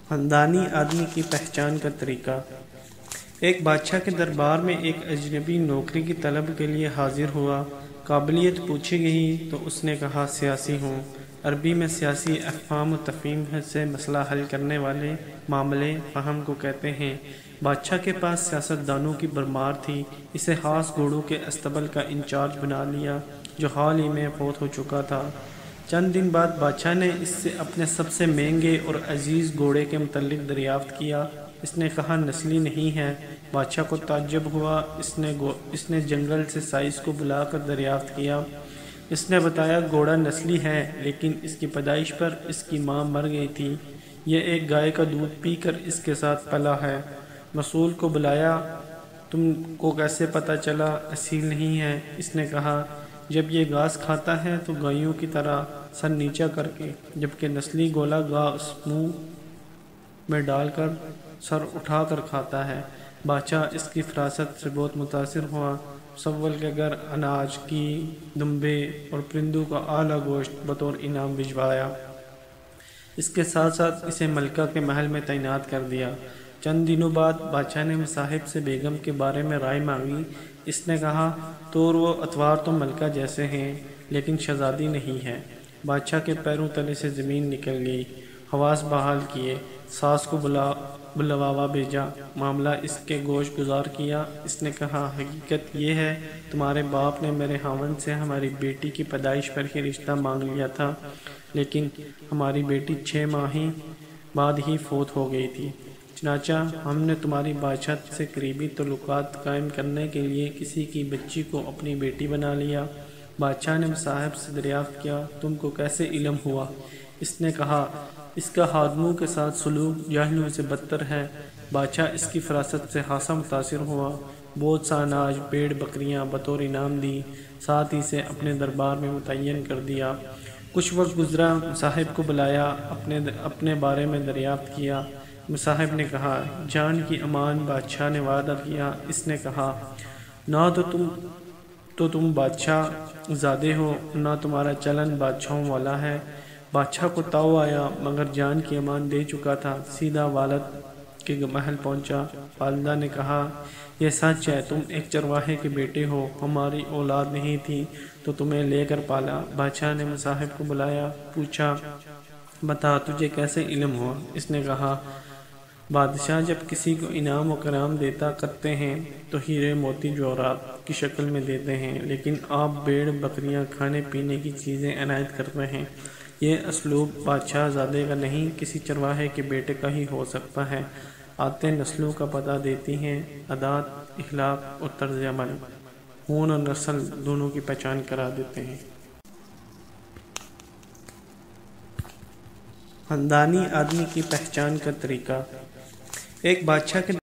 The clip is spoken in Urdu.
خاندانی آدمی کی پہچان کا طریقہ۔ ایک بادشاہ کے دربار میں ایک اجنبی نوکری کی طلب کے لیے حاضر ہوا۔ قابلیت پوچھی گئی تو اس نے کہا سیاسی ہوں۔ عربی میں سیاسی افہام و تفہیم سے مسئلہ حل کرنے والے معاملے فہم کو کہتے ہیں۔ بادشاہ کے پاس سیاست دانوں کی بھرمار تھی۔ اسے خاص گھوڑوں کے اسطبل کا انچارج بنا لیا جو حال ہی میں فوت ہو چکا تھا۔ چند دن بعد بادشاہ نے اس سے اپنے سب سے مہنگے اور عزیز گھوڑے کے متعلق دریافت کیا۔ اس نے کہا نسلی نہیں ہے۔ بادشاہ کو تعجب ہوا۔ اس نے جنگل سے سائس کو بلا کر دریافت کیا۔ اس نے بتایا گھوڑا نسلی ہے لیکن اس کی پیدائش پر اس کی ماں مر گئی تھی۔ یہ ایک گائے کا دودھ پی کر اس کے ساتھ پلا ہے۔ مسئول کو بلایا۔ تم کو کیسے پتہ چلا اصیل نہیں ہے؟ اس نے کہا جب یہ گھاس کھاتا ہے تو گایوں کی طرح سر نیچا کر کے، جبکہ نسلی گھوڑا گھاس منہ میں ڈال کر سر اٹھا کر کھاتا ہے۔ بادشاہ اس کی فراست سے بہت متاثر ہوا۔ مسول کے گھر اناج کی دمبے اور پرندوں کا اعلیٰ گوشت بطور انعام بھجوایا۔ اس کے ساتھ ساتھ اسے ملکہ کے محل میں تعینات کر دیا۔ چند دنوں بعد بادشاہ نے مصاحب سے بیگم کے بارے میں رائے مانگی۔ اس نے کہا طور و اطوار تو ملکہ جیسے ہیں لیکن شہزادی نہیں ہے۔ بادشاہ کے پیروں تلے سے زمین نکل گئی۔ حواس بحال کیے۔ ساس کو بلواوا بھیجا۔ معاملہ اس کے گوش گزار کیا۔ اس نے کہا حقیقت یہ ہے تمہارے باپ نے میرے خاوند سے ہماری بیٹی کی پیدائش پر ہی رشتہ مانگ لیا تھا لیکن ہماری بیٹی 6 ماہ بعد ہی فوت ہو گئی تھی۔ چنانچہ ہم نے تمہاری بادشاہ سے قریبی تعلقات قائم کرنے کے لیے کسی کی بچی کو اپنی بیٹی بنا لیا۔ بادشاہ نے مصاحب سے دریافت کیا تم کو کیسے علم ہوا؟ اس نے کہا اس کا خادموں کے ساتھ سلوک جاہلوں سے بدتر ہے۔ بادشاہ اس کی فراست سے خاصا متاثر ہوا۔ بہت سا اناج بھیڑ بکریاں بطور انعام دی، ساتھ ہی سے اپنے دربار میں متعین کر دیا۔ کچھ وقت گزرا، مصاحب کو بلایا، اپنے بارے میں دریافت کیا۔ مصاحب نے کہا جان کی امان بادشاہ نے وعدہ کیا۔ اس نے کہا نہ تو تم بادشاہ زادے ہو نہ تمہارا چلن بادشاہوں والا ہے۔ بادشاہ کو تاؤ آیا مگر جان کی امان دے چکا تھا۔ سیدھا والد کے محل پہنچا۔ والدہ نے کہا یہ سچ ہے تم ایک چرواہے کے بیٹے ہو، ہماری اولاد نہیں تھی تو تمہیں لے کر پالا۔ بادشاہ نے مصاحب کو بلایا، پوچھا بتا تجھے کیسے علم ہوا؟ اس نے کہا بادشاہ جب کسی کو انعام و کرام دیتا کرتے ہیں تو ہیرے موتی جواہرات کی شکل میں دیتے ہیں لیکن آپ بھیڑ بکریاں کھانے پینے کی چیزیں عنایت کرتے ہیں۔ یہ اسلوب بادشاہ زادے کا نہیں کسی چرواہے کے بیٹے کا ہی ہو سکتا ہے۔ عادتیں نسلوں کا پتہ دیتی ہیں، عادات اخلاق اور طرز عمل خون اور نسل دونوں کی پہچان کرا دیتے ہیں۔ خاندانی آدمی کی پہچان کا طریقہ۔ ایک بادشاہ کے